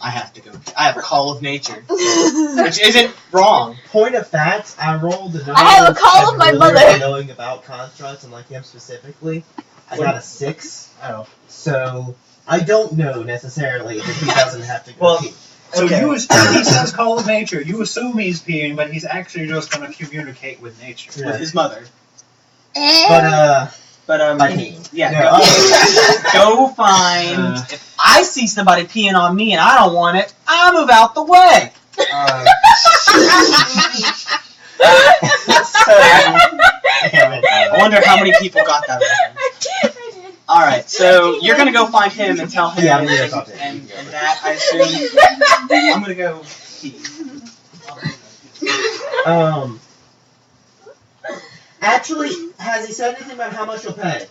I have to go pee. I have a call of nature. Which isn't wrong. Point of fact, I rolled a number. I have a call of my mother. Knowing about constructs and like him specifically, I got a 6. Oh. So I don't know necessarily if he doesn't have to go Well, pee. So Okay. he says call of nature. You assume he's peeing, but he's actually just going to communicate with nature. Yeah. With his mother. But But pee. yeah, No. go find. If I see somebody peeing on me and I don't want it, I move out the way. I wonder how many people got that reference. I did. All right, so you're gonna go find him and tell him, Yeah, I'm gonna talk to him. and that I assume. I'm gonna go pee. Actually, has he said anything about how much he'll pay?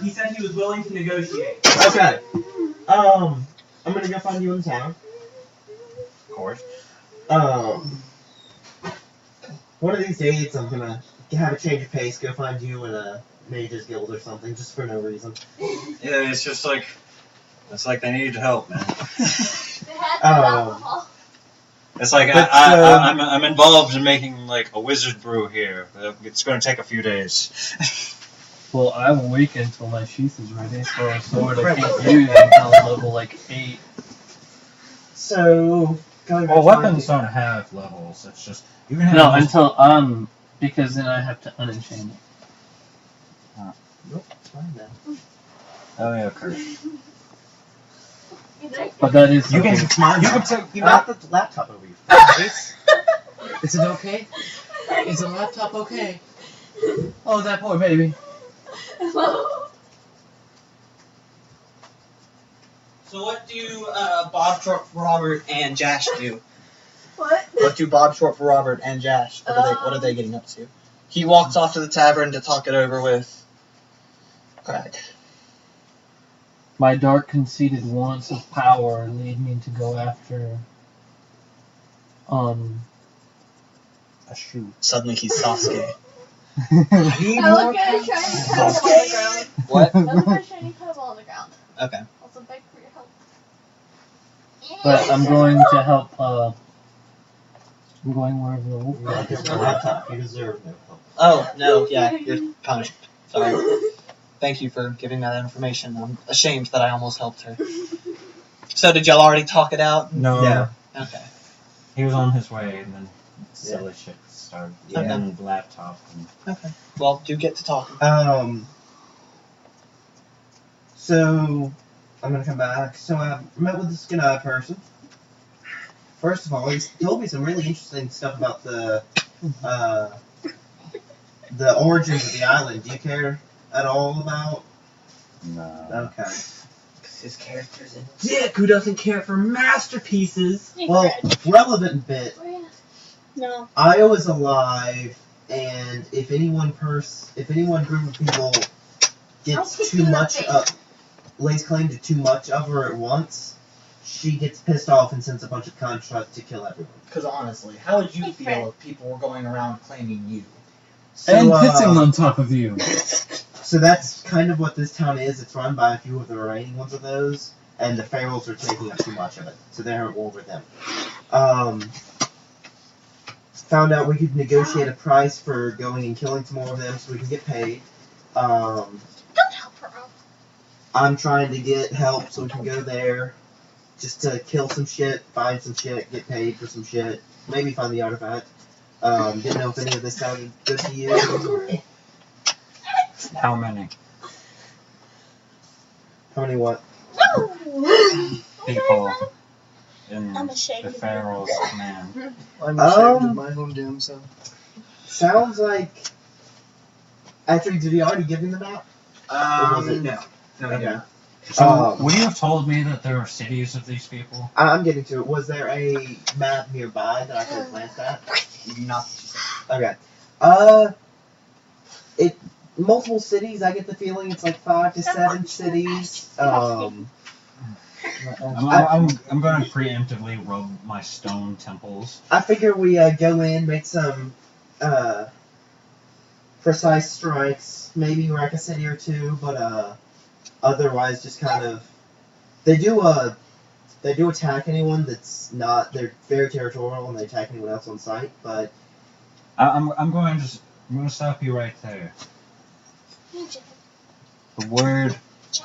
He said he was willing to negotiate. Okay. I'm gonna go find you in town. course. One of these days, I'm gonna have a change of pace, go find you in a mage's guild or something, just for no reason. Yeah, it's just like, it's like they need help, man. They had no alcohol. It's like But, I'm involved in making like a wizard brew here. It's going to take a few days. Well, I will wait until my sheath is ready for a sword I can't use until level like 8. So, going back Well, to weapons my- don't have levels. It's just you can have. No, most- until because then I have to unenchain it. Nope, it's fine now. Oh yeah, Kurt. But that is You can, something- you can knock the laptop over your face. Is it okay? Is the laptop okay? Oh, that poor baby. So what do Bob Short for Robert and Jash do? What? What do Bob Short for Robert and Jash? What are they getting up to? He walks off to the tavern to talk it over with Craig. My dark conceited wants of power lead me to go after A shoe. Suddenly he's Sasuke. I look at a shiny pebble on the ground. What? I look at a shiny pebble on the ground. Okay. Also, beg for your help. But I'm going to help I'm going wherever the wolf Knock is. the laptop. You deserve no help. Oh, no, yeah, you're punished. Sorry. Thank you for giving that information. I'm ashamed that I almost helped her. So did y'all already talk it out? No. Yeah. Okay. He was on his way, and then silly shit started. Yeah. And then the laptop. And Okay. Well, do get to talking. So, I'm gonna come back. So, I met with this Skineye person. First of all, he told me some really interesting stuff about the origins of the island. Do you care at all about? no. Okay. His character's a dick who doesn't care for masterpieces. Well, relevant bit. No. I was alive, and if any one group of people gets too much lays claim to too much of her at once, she gets pissed off and sends a bunch of constructs to kill everyone. Because honestly, how would you feel if people were going around claiming you? So, And pissing on top of you. so that's kind of what this town is. It's run by a few of the remaining ones of those, and the Ferals are taking up too much of it, so they're at war with them. Found out we could negotiate a price for going and killing some more of them so we can get paid. Don't help her out. I'm trying to get help so we can go there just to kill some shit, find some shit, get paid for some shit, maybe find the artifact. Didn't know if any of this sounded good to you. How many How many what? people in I'm ashamed the of you. Pharaoh's command? I'm ashamed of my own damn self. Sounds like... Actually, did he already give him the map? Or was it? No. No, Okay. yeah. So, would you have told me that there were cities of these people? I'm getting to it. Was there a map nearby that I could have glanced at? Not that you said. Okay. Multiple cities, I get the feeling it's like 5 to 7 cities. I'm going to preemptively rub my stone temples. I figure we go in, make some precise strikes, maybe wreck a city or two, but otherwise just kind of they do attack anyone that's not, they're very territorial and they attack anyone else on sight, but I'm going to stop you right there. The word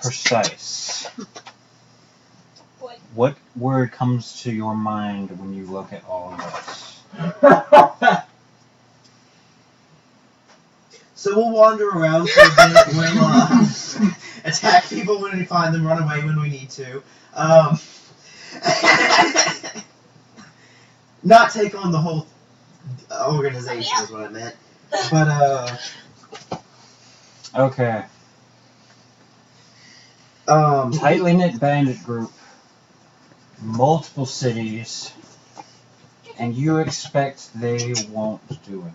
precise. Boy. What word comes to your mind when you look at all of this? so we'll wander around for a bit, we'll attack people when we find them, run away when we need to. Not take on the whole organization is what I meant. But, Okay. um, Tightly knit bandit group, multiple cities, and you expect they won't do anything.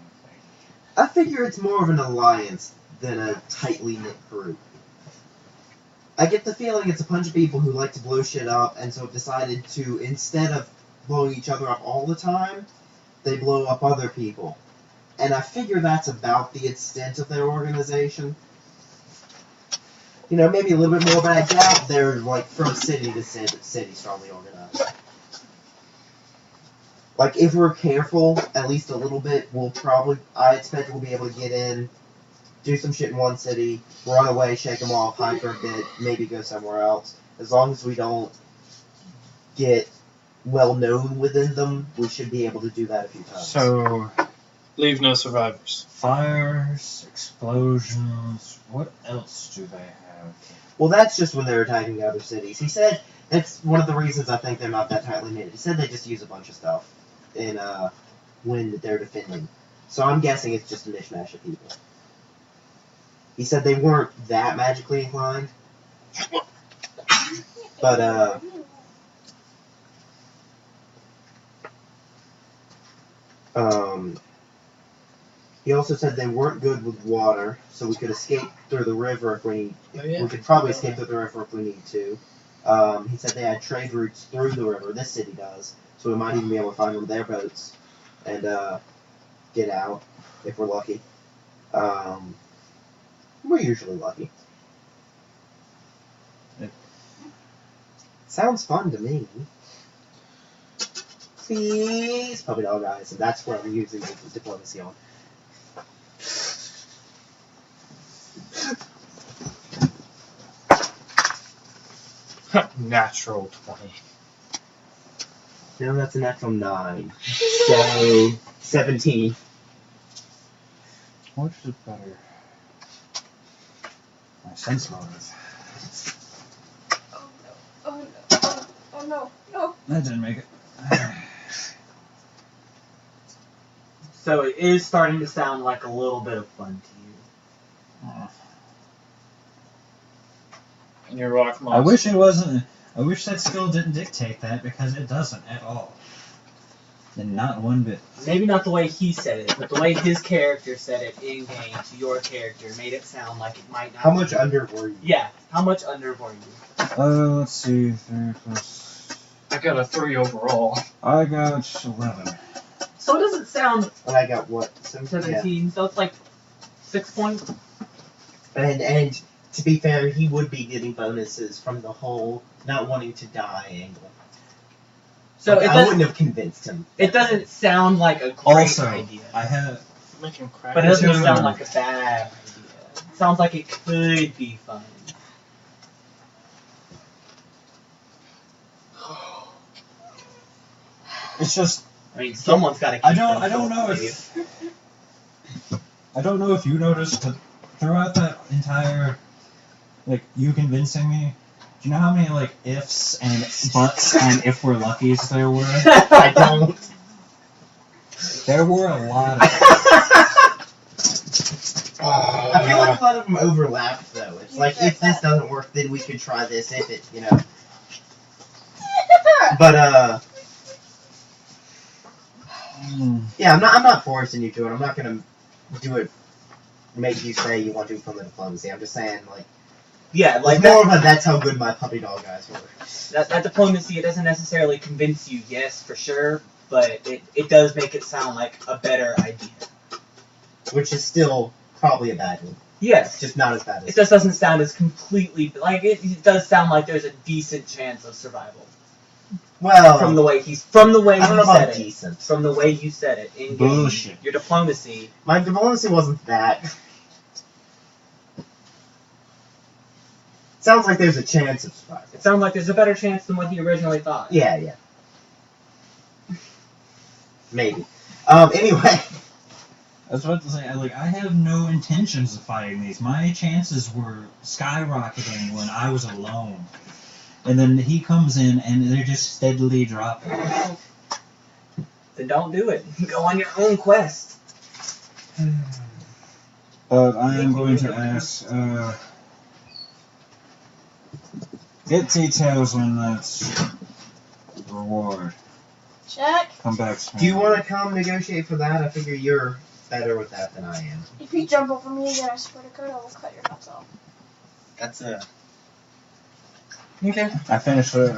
I figure it's more of an alliance than a tightly knit group. I get the feeling it's a bunch of people who like to blow shit up, and so have decided to, instead of blowing each other up all the time, they blow up other people. And I figure that's about the extent of their organization. You know, maybe a little bit more, but I doubt they're, like, from city to city strongly organized. Like, if we're careful, at least a little bit, I expect we'll be able to get in, do some shit in one city, run away, shake them off, hide for a bit, maybe go somewhere else. As long as we don't get well known within them, we should be able to do that a few times. So, Leave no survivors. fires, explosions, what else do they have? Well, that's just when they're attacking other cities. He said that's one of the reasons I think they're not that tightly knitted. He said they just use a bunch of stuff in when they're defending. So I'm guessing it's just a mishmash of people. He said they weren't that magically inclined. But he also said they weren't good with water, so we could escape through the river if we need. We could probably escape through the river if we need to. He said they had trade routes through the river. This city does, so we might even be able to find one of their boats and get out if we're lucky. We're usually lucky. Sounds fun to me. Please, puppy dog eyes, and that's what we're using the diplomacy on. Natural 20. No, that's a natural 9. So 17. Which is better? My sense motive. Oh no. That didn't make it. So it is starting to sound like a little bit of fun to you. And your rock I monster. wish it wasn't. I wish that skill didn't dictate that, because it doesn't at all. And not one bit. Maybe not the way he said it, but the way his character said it in game to your character made it sound like it might not. How much under were you? Yeah. How much under were you? Let's see. 3 plus. I got a 3 overall. I got 11. So it doesn't sound And I got what? 17. Yeah. So it's like 6 points. And to be fair, he would be getting bonuses from the whole not wanting to die angle. So Like, it I doesn't. wouldn't have convinced him. It doesn't sound like a great Also, idea. I have. Making crap. But it doesn't Two. sound like a bad idea. It sounds like it could be fun. It's just. I mean, someone's got to keep I don't themselves know safe. if. I don't know if you noticed, but throughout that entire, like, you convincing me, do you know how many, like, ifs and buts and if we're luckies there were? I don't. There were a lot of. I feel like a lot of them overlap, though. It's like, if this doesn't work, then we could try this, if it, you know. But, yeah, I'm not forcing you to it. I'm not gonna do it, make you say you want to do it from the diplomacy. I'm just saying, like, Yeah, like more that, of a that's how good my puppy dog eyes were. that diplomacy, it doesn't necessarily convince you, yes, for sure, but it does make it sound like a better idea. Which is still probably a bad one. Yes. Just not as bad It as. just doesn't sound as completely, like, it does sound like there's a decent chance of survival. Well, From the way you I don't know said about it. decent. From the way you said it in game, Bullshit. your diplomacy. My diplomacy wasn't that. Sounds like there's a chance of survival. It sounds like there's a better chance than what he originally thought. Yeah. Maybe. Anyway. I was about to say, I have no intentions of fighting these. My chances were skyrocketing when I was alone. And then he comes in, and they're just steadily dropping. Then don't do it. Go on your own quest. But I am going to ask, get details on that reward. Check. Come back to me. Do you want to come negotiate for that? I figure you're better with that than I am. If you jump over me again, I swear to God, I will cut your nuts off. That's a... Okay. I finished it.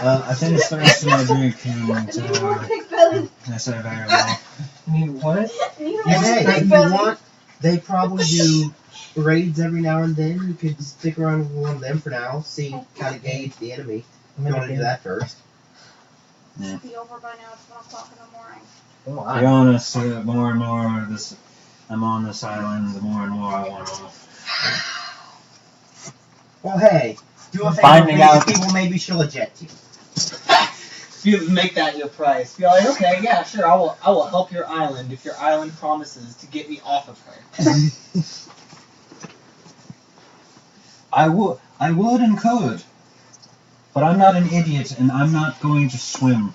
I finished the rest of my drink and I need more pig belly. I said very well. I mean, what? I need more And hey, pig if you belly. want, they probably do raids every now and then. You could stick around with one of them for now. See, kind of gauge the enemy. If you want to do that first. It'll be over by now. It's 1 o'clock in the morning. Oh To be honest, more and more I'm on this island, the more and more I want off. Well, hey, do a favor Finding for out- these people. Maybe she'll eject you. You make that your price. Be like, okay, yeah, sure, I will help your island if your island promises to get me off of her. I would and could, but I'm not an idiot and I'm not going to swim.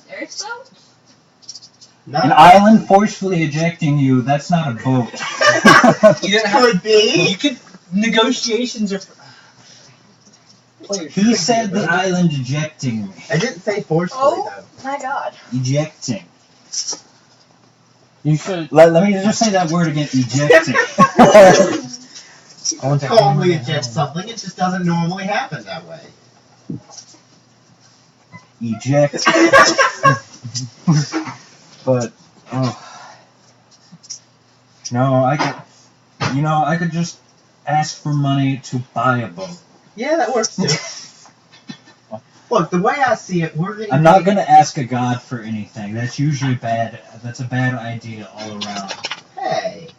There's boats. An island forcefully ejecting you, that's not a boat. You didn't have Could be. You could negotiations are. He said the island ejecting me. I didn't say forcefully Oh. though. My God. Ejecting. You should. Let me just say that word again, ejecting. I want to Calmly eject something. It just doesn't normally happen that way. Eject. But, no, I could just ask for money to buy a boat. Yeah, that works too. Look, the way I see it, we're getting. I'm not gonna ask a god for anything. That's usually bad. That's a bad idea all around. Hey.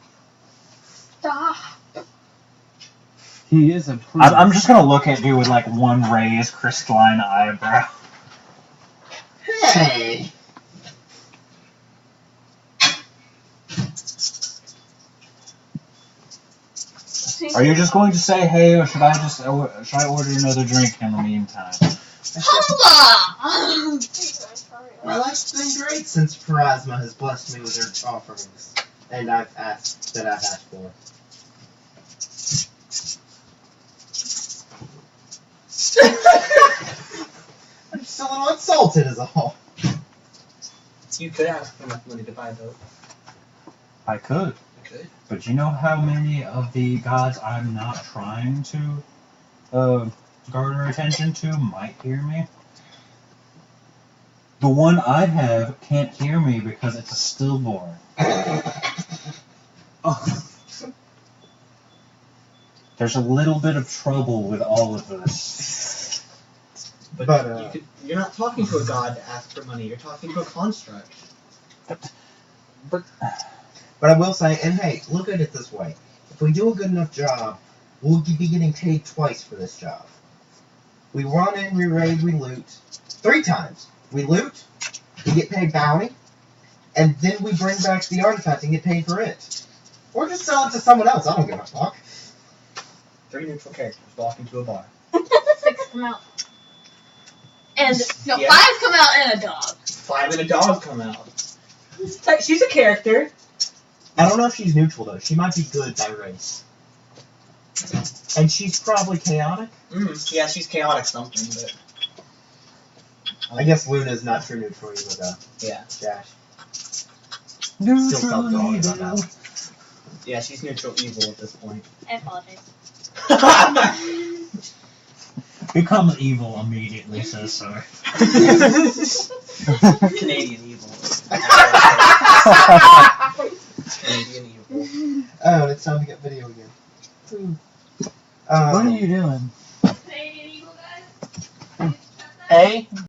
Stop. He is a priest. I'm just gonna look at you with like one raised crystalline eyebrow. Hey. Are you just going to say hey, or should I order another drink in the meantime? Holla! My life's been great since Pharasma has blessed me with her offerings, and I've asked for. I'm just a little insulted, is all. You could ask for enough money to buy a boat. I could. You could. But you know how many of the gods I'm not trying to garner attention to might hear me? The one I have can't hear me because it's a stillborn. Oh. There's a little bit of trouble with all of this. But you're not talking to a god to ask for money. You're talking to a construct. But I will say, and hey, look at it this way. If we do a good enough job, we'll be getting paid twice for this job. We run in, we raid, we loot. 3 times. We loot, we get paid bounty, and then we bring back the artifact and get paid for it. Or just sell it to someone else, I don't give a fuck. 3 neutral characters walk into a bar. 6 come out. And, no, Yeah. 5 come out and a dog. 5 and a dog come out. She's a character. I don't know if she's neutral though, she might be good by race. And she's probably chaotic? Yeah, she's chaotic something, but I guess Luna's not true neutral either though. yeah. Josh. Still felt wrong about that one. Yeah, she's neutral evil at this point. I apologize. Become evil immediately, says sorry. Canadian evil. Canadian evil. Oh, and it's time to get video again. What are you doing? Canadian evil guys? Hey?